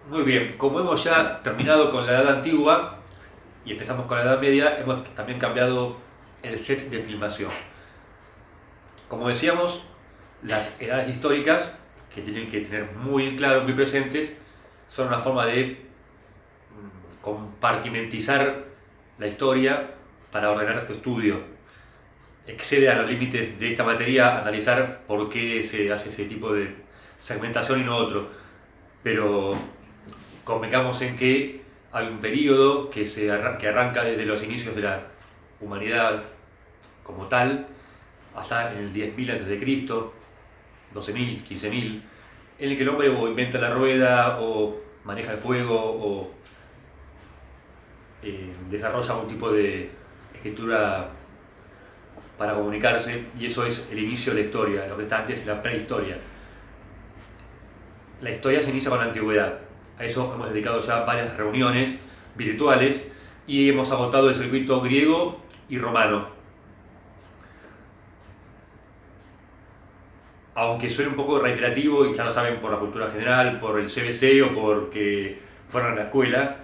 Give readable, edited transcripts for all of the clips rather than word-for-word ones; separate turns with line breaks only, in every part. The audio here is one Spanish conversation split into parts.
Muy bien, como hemos ya terminado con la Edad Antigua y empezamos con la Edad Media, hemos también cambiado el set de filmación. Como decíamos, las edades históricas, que tienen que tener muy claro, muy presentes, son una forma de compartimentizar la historia para ordenar su estudio. Excede a los límites de esta materia analizar por qué se hace ese tipo de segmentación y no otro. Pero convengamos en que hay un periodo que arranca desde los inicios de la humanidad como tal, hasta en el 10.000 a.C., 12.000, 15.000, en el que el hombre o inventa la rueda, o maneja el fuego, o desarrolla algún tipo de escritura para comunicarse, y eso es el inicio de la historia, lo que está antes es la prehistoria. La historia se inicia con la antigüedad. A eso hemos dedicado ya varias reuniones virtuales y hemos agotado el circuito griego y romano. Aunque suene un poco reiterativo y ya lo saben por la cultura general, por el CBC o porque fueron a la escuela,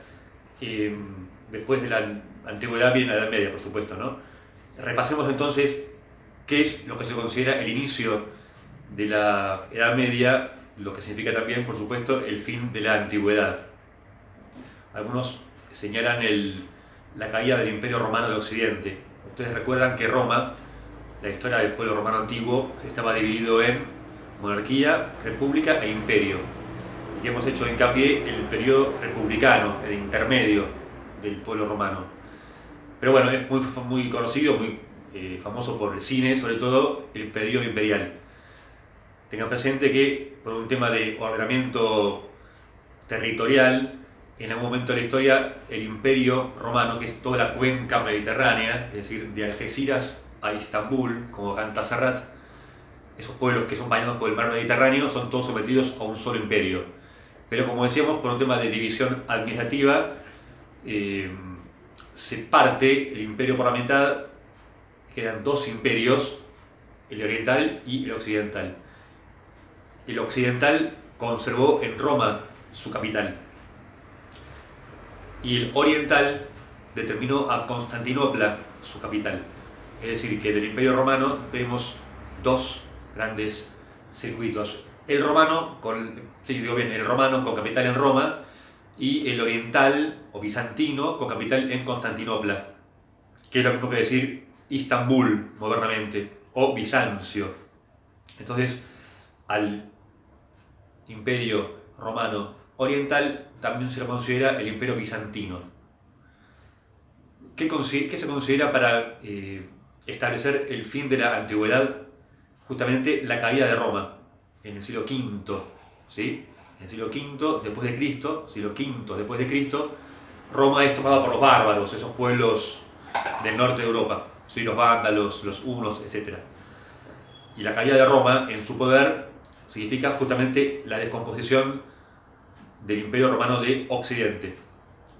eh, después de la antigüedad viene la Edad Media, por supuesto, ¿no? Repasemos entonces qué es lo que se considera el inicio de la Edad Media, lo que significa también, por supuesto, el fin de la antigüedad. Algunos señalan la caída del Imperio Romano de Occidente. Ustedes recuerdan que Roma, la historia del pueblo romano antiguo, estaba dividido en monarquía, república e imperio. Y hemos hecho hincapié en el periodo republicano, el intermedio del pueblo romano. Pero bueno, es muy conocido, muy famoso por el cine, sobre todo el periodo imperial. Tengan presente que por un tema de ordenamiento territorial, en algún momento de la historia el imperio romano, que es toda la cuenca mediterránea, es decir, de Algeciras a Istambul, como canta Serrat, esos pueblos que son bañados por el mar Mediterráneo son todos sometidos a un solo imperio. Pero como decíamos, por un tema de división administrativa, eh, se parte el imperio por la mitad, quedan dos imperios, el oriental y el occidental. El occidental conservó en Roma su capital, y el oriental determinó a Constantinopla su capital. Es decir, que del Imperio Romano tenemos dos grandes circuitos. El romano, sí, digo bien, el romano con capital en Roma, y el oriental o bizantino con capital en Constantinopla, que es lo mismo que decir Istambul modernamente, o Bizancio. Entonces, al Imperio Romano Oriental también se lo considera el Imperio Bizantino. ¿Qué se considera para establecer el fin de la antigüedad? Justamente la caída de Roma en el siglo V, ¿sí? En el siglo V después de Cristo, siglo V después de Cristo, Roma es tomada por los bárbaros, esos pueblos del norte de Europa, ¿sí? Los vándalos, los hunos, etc. Y la caída de Roma en su poder significa justamente la descomposición del Imperio Romano de Occidente.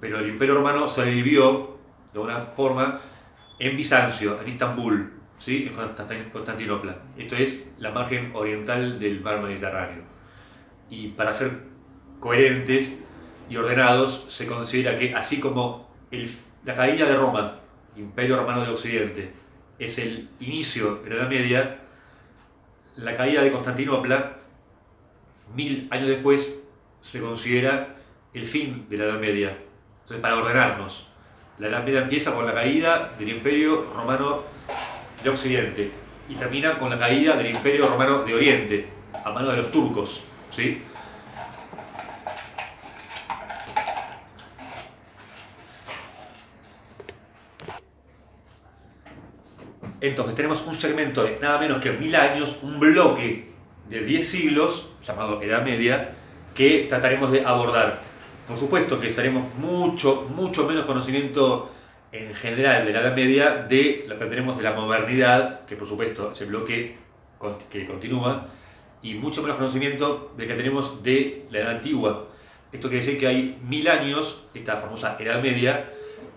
Pero el Imperio Romano sobrevivió de alguna forma en Bizancio, en Istambul, ¿sí? En Constantinopla. Esto es la margen oriental del mar Mediterráneo. Y para ser coherentes y ordenados, se considera que así como la caída de Roma, Imperio Romano de Occidente, es el inicio de la Edad Media, la caída de Constantinopla, 1000 años después, se considera el fin de la Edad Media. Entonces, para ordenarnos, la Edad Media empieza con la caída del Imperio Romano de Occidente y termina con la caída del Imperio Romano de Oriente, a manos de los turcos, ¿sí? Entonces tenemos un segmento de nada menos que 1000 años, un bloque de 10 siglos, llamado Edad Media, que trataremos de abordar. Por supuesto que estaremos mucho menos conocimiento en general de la Edad Media de lo que tenemos de la modernidad, que por supuesto es el bloque que continúa, y mucho menos conocimiento del que tenemos de la Edad Antigua. Esto quiere decir que hay 1000 años, esta famosa Edad Media,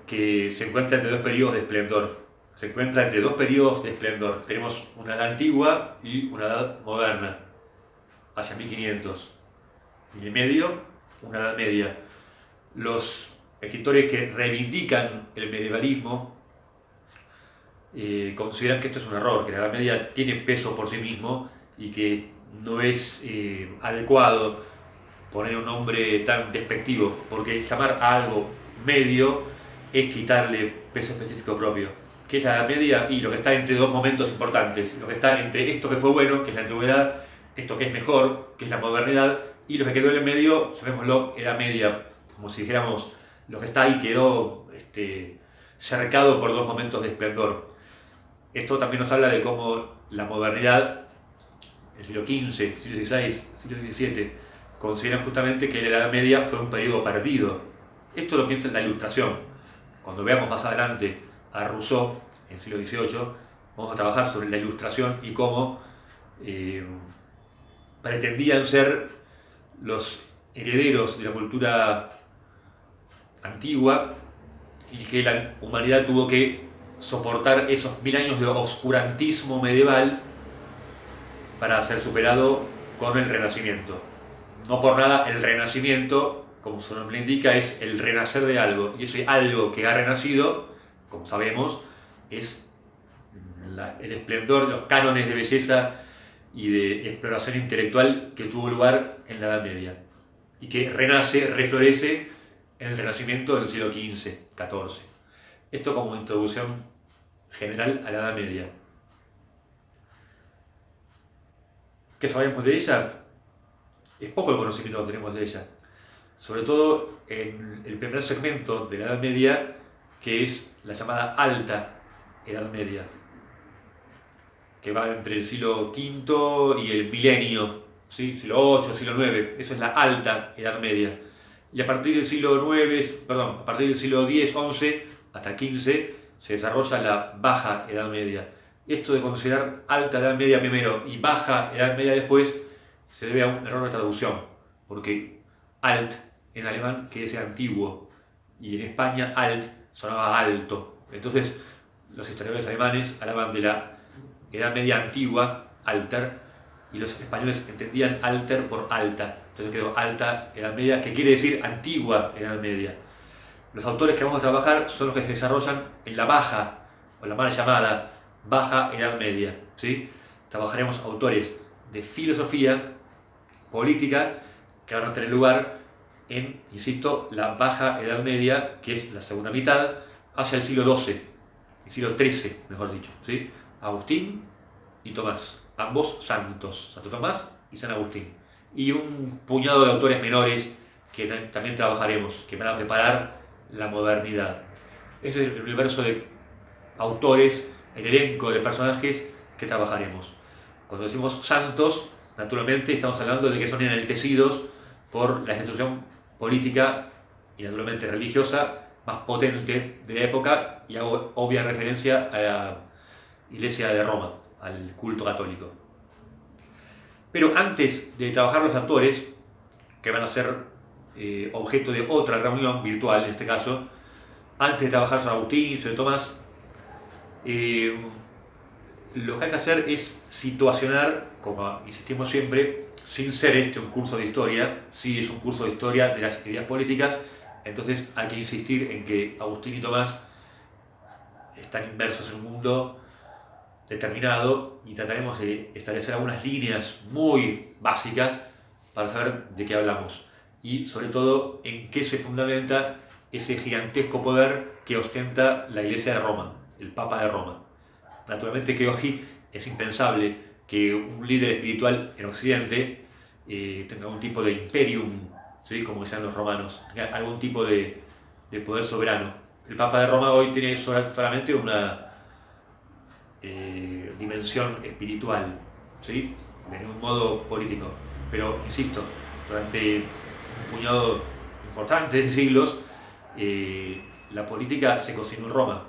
que se encuentra entre dos periodos de esplendor. Se encuentra entre dos periodos de esplendor. Tenemos una edad antigua y una edad moderna, hacia 1500. Y en el medio, una Edad Media. Los escritores que reivindican el medievalismo consideran que esto es un error, que la Edad Media tiene peso por sí mismo y que no es adecuado poner un nombre tan despectivo, porque llamar a algo medio es quitarle peso específico propio. ¿Qué es la Edad Media? Y lo que está entre dos momentos importantes, lo que está entre esto que fue bueno, que es la antigüedad, esto que es mejor, que es la modernidad, y lo que quedó en el medio, llamémoslo Edad Media, como si dijéramos, lo que está ahí quedó cercado por dos momentos de esplendor. Esto también nos habla de cómo la modernidad, el siglo XV, siglo XVI, siglo XVII, consideran justamente que la Edad Media fue un periodo perdido. Esto lo piensa en la Ilustración. Cuando veamos más adelante a Rousseau, en el siglo XVIII, vamos a trabajar sobre la Ilustración y cómo pretendían ser los herederos de la cultura antigua y que la humanidad tuvo que soportar esos 1000 años de oscurantismo medieval para ser superado con el Renacimiento. No por nada el Renacimiento, como su nombre indica, es el renacer de algo, y ese algo que ha renacido, como sabemos, es el esplendor, los cánones de belleza y de exploración intelectual que tuvo lugar en la Edad Media y que renace, reflorece en el Renacimiento del siglo XV, XIV. Esto como introducción general a la Edad Media. ¿Qué sabemos de ella? Es poco el conocimiento que tenemos de ella. Sobre todo en el primer segmento de la Edad Media, que es la llamada Alta Edad Media, que va entre el siglo V y el milenio, ¿sí? Siglo VIII, siglo IX, eso es la Alta Edad Media. Y a partir del siglo a partir del siglo X, XI hasta XV se desarrolla la Baja Edad Media. Esto de considerar Alta Edad Media primero y Baja Edad Media después se debe a un error de traducción, porque Alt en alemán quiere decir antiguo y en España Alt sonaba alto. Entonces los historiadores alemanes hablaban de la Edad Media antigua, Alter, y los españoles entendían Alter por alta. Entonces quedó Alta Edad Media, que quiere decir antigua Edad Media. Los autores que vamos a trabajar son los que se desarrollan en la baja, o la mal llamada Baja Edad Media, ¿sí? Trabajaremos autores de filosofía política que van a tener lugar en, insisto, la Baja Edad Media, que es la segunda mitad, hacia el siglo XII, el siglo XIII, mejor dicho, ¿sí? Agustín y Tomás, ambos santos, Santo Tomás y San Agustín, y un puñado de autores menores que también trabajaremos, que van a preparar la modernidad. Ese es el universo de autores, el elenco de personajes que trabajaremos. Cuando decimos santos, naturalmente estamos hablando de que son enaltecidos por la institución política y naturalmente religiosa más potente de la época, y hago obvia referencia a la Iglesia de Roma, al culto católico. Pero antes de trabajar los actores, que van a ser objeto de otra reunión virtual en este caso, antes de trabajar San Agustín y San Tomás, lo que hay que hacer es situacionar, como insistimos siempre, sin ser este un curso de historia, sí es un curso de historia de las ideas políticas, entonces hay que insistir en que Agustín y Tomás están inmersos en un mundo determinado y trataremos de establecer algunas líneas muy básicas para saber de qué hablamos y sobre todo en qué se fundamenta ese gigantesco poder que ostenta la Iglesia de Roma, el Papa de Roma. Naturalmente que hoy es impensable que un líder espiritual en Occidente tenga algún tipo de imperium, ¿sí? Como decían los romanos, tenga algún tipo de poder soberano. El Papa de Roma hoy tiene solamente una dimensión espiritual, ¿sí? De ningún modo político. Pero, insisto, durante un puñado importante de siglos, la política se cocinó en Roma.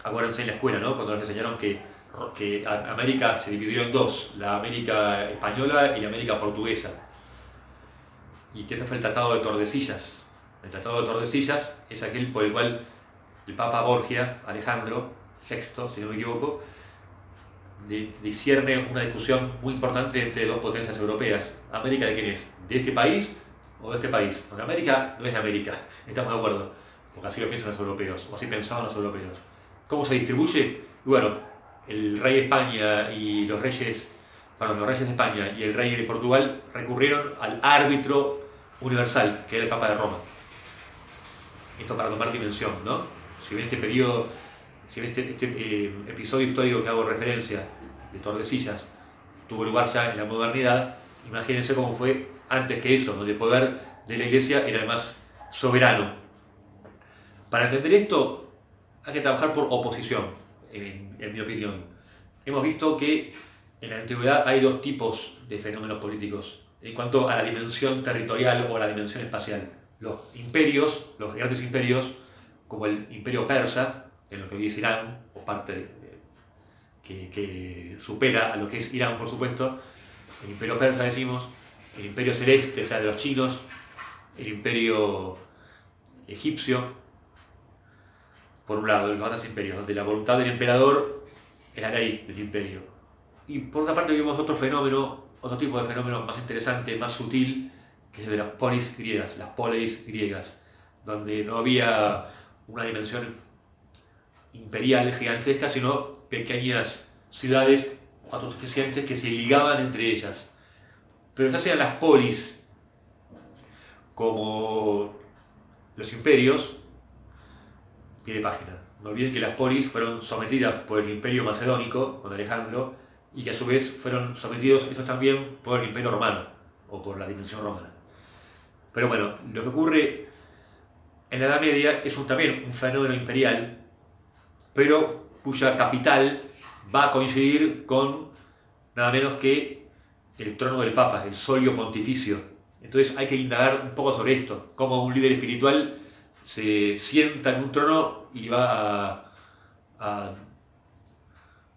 Acuérdense en la escuela, ¿no? Cuando nos enseñaron que América se dividió en dos, la América española y la América portuguesa. Y que ese fue el Tratado de Tordesillas. El Tratado de Tordesillas es aquel por el cual el Papa Borgia, Alejandro VI, si no me equivoco, discierne una discusión muy importante entre dos potencias europeas. ¿América de quién es? ¿De este país o de este país. Porque América no es de América, estamos de acuerdo, porque así lo piensan los europeos, o así pensaban los europeos. ¿Cómo se distribuye? Y bueno, el rey de España y los reyes de España y el rey de Portugal recurrieron al árbitro universal, que era el Papa de Roma. Esto para tomar dimensión, ¿no? Si ven este periodo, si ven este episodio histórico que hago referencia de Tordesillas tuvo lugar ya en la modernidad, imagínense cómo fue antes que eso, donde el poder de la Iglesia era el más soberano. Para entender esto hay que trabajar por oposición, en mi opinión. Hemos visto que en la antigüedad hay dos tipos de fenómenos políticos en cuanto a la dimensión territorial o la dimensión espacial. Los imperios, los grandes imperios, como el imperio persa, en lo que hoy es Irán, o parte que supera a lo que es Irán, por supuesto, el imperio persa decimos, el imperio celeste, o sea, de los chinos, el imperio egipcio, por un lado, los grandes imperios, donde la voluntad del emperador es la ley del imperio. Y por otra parte vimos otro fenómeno, otro tipo de fenómeno más interesante, más sutil, que es el de las polis griegas, donde no había una dimensión imperial gigantesca, sino pequeñas ciudades autosuficientes que se ligaban entre ellas. Pero ya sean las polis como los imperios, pie de página. No olviden que las polis fueron sometidas por el imperio macedónico, con Alejandro, y que a su vez fueron sometidos ellos también por el imperio romano, o por la dimensión romana. Pero bueno, lo que ocurre en la Edad Media es también un fenómeno imperial, pero cuya capital va a coincidir con nada menos que el trono del Papa, el solio pontificio. Entonces hay que indagar un poco sobre esto, cómo un líder espiritual se sienta en un trono y va a,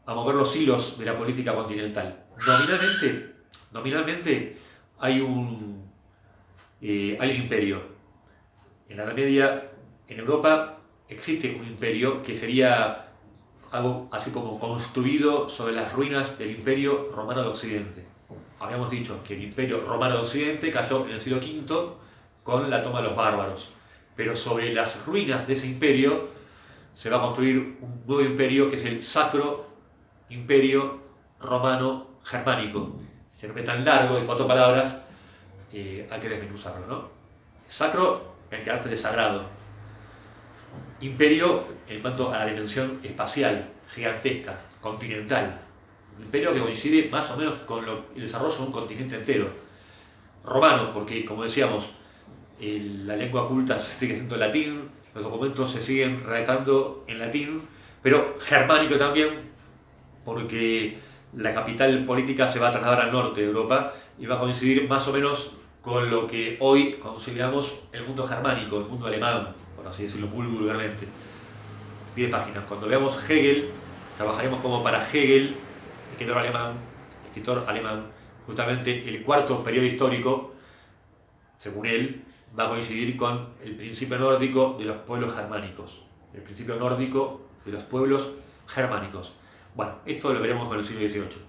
a mover los hilos de la política continental. Nominalmente hay un imperio. En la Edad Media, en Europa, existe un imperio que sería algo así como construido sobre las ruinas del Imperio Romano de Occidente. Habíamos dicho que el Imperio Romano de Occidente cayó en el siglo V con la toma de los bárbaros, pero sobre las ruinas de ese imperio se va a construir un nuevo imperio que es el Sacro Imperio Romano Germánico. Este nombre tan largo de 4 palabras, hay que desmenuzarlo, ¿no? Sacro en carácter de sagrado, imperio en cuanto a la dimensión espacial, gigantesca, continental. Un imperio que coincide más o menos con el desarrollo de un continente entero. Romano, porque como decíamos, la lengua culta sigue siendo el latín, los documentos se siguen redactando en latín, pero germánico también, porque la capital política se va a trasladar al norte de Europa y va a coincidir más o menos con lo que hoy consideramos el mundo germánico, el mundo alemán, por así decirlo muy vulgarmente. Pie de páginas. Cuando veamos Hegel, trabajaremos como para Hegel, escritor alemán, justamente el cuarto periodo histórico, según él, va a coincidir con el principio nórdico de los pueblos germánicos. El principio nórdico de los pueblos germánicos. Bueno, esto lo veremos con el siglo XVIII.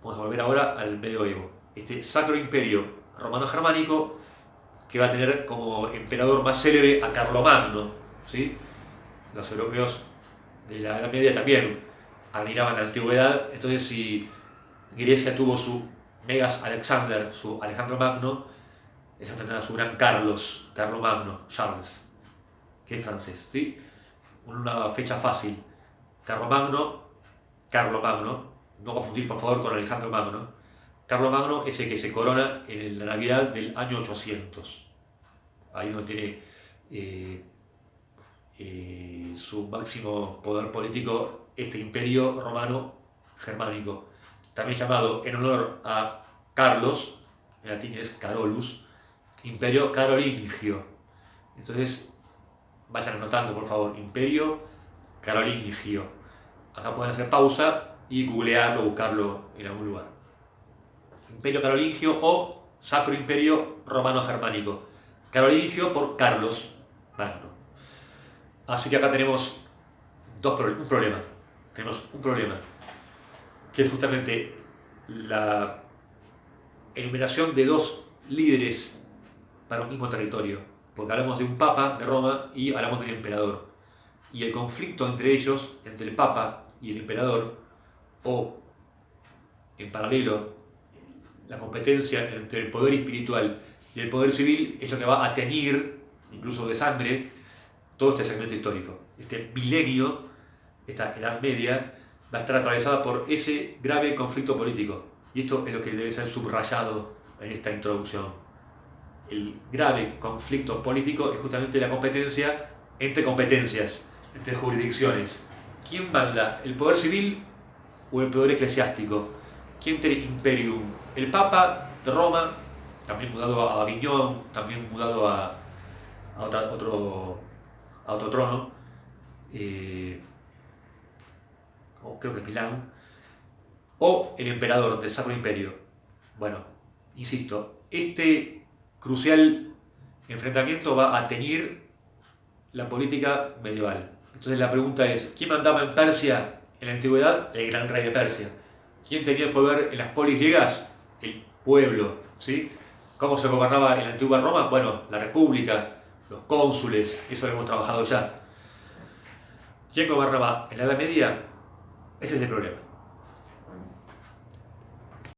Vamos a volver ahora al medioevo. Este Sacro Imperio Romano-Germánico que va a tener como emperador más célebre a Carlomagno, ¿sí? Los europeos de la Edad Media también admiraban la antigüedad, entonces si Grecia tuvo su Megas Alexander, su Alejandro Magno, ellos tendrán a su gran Carlomagno, Charles, que es francés, ¿sí? Una fecha fácil. Carlomagno, no confundir por favor con Alejandro Magno. Carlomagno es el que se corona en la Navidad del año 800. Ahí es donde tiene su máximo poder político este imperio romano germánico, también llamado en honor a Carlos, en latín es Carolus, imperio carolingio. Entonces vayan anotando por favor, imperio carolingio. Acá pueden hacer pausa y googlearlo, buscarlo en algún lugar. Imperio carolingio o Sacro Imperio Romano Germánico. Carolingio por Carlos Magno. Así que acá tenemos un problema. Tenemos un problema, que es justamente la enumeración de dos líderes para un mismo territorio, porque hablamos de un papa de Roma y hablamos del emperador. Y el conflicto entre ellos, entre el papa y el emperador, o en paralelo, la competencia entre el poder espiritual y el poder civil, es lo que va a teñir, incluso de sangre, todo este segmento histórico. Este milenio, esta Edad Media, va a estar atravesada por ese grave conflicto político. Y esto es lo que debe ser subrayado en esta introducción. El grave conflicto político es justamente la competencia entre competencias, entre jurisdicciones. ¿Quién manda? ¿El poder civil o el poder eclesiástico? ¿Quién tiene imperium? El Papa de Roma, también mudado a Aviñón, también mudado a otro trono, o creo que Milán, o el emperador del Sacro Imperio. Bueno, insisto, este crucial enfrentamiento va a teñir la política medieval. Entonces la pregunta es, ¿quién mandaba en Persia en la antigüedad? El gran rey de Persia. ¿Quién tenía el poder en las polis griegas? El pueblo, ¿sí? ¿Cómo se gobernaba en la antigua Roma? Bueno, la república, los cónsules, eso lo hemos trabajado ya. ¿Quién gobernaba en la Edad Media? Ese es el problema.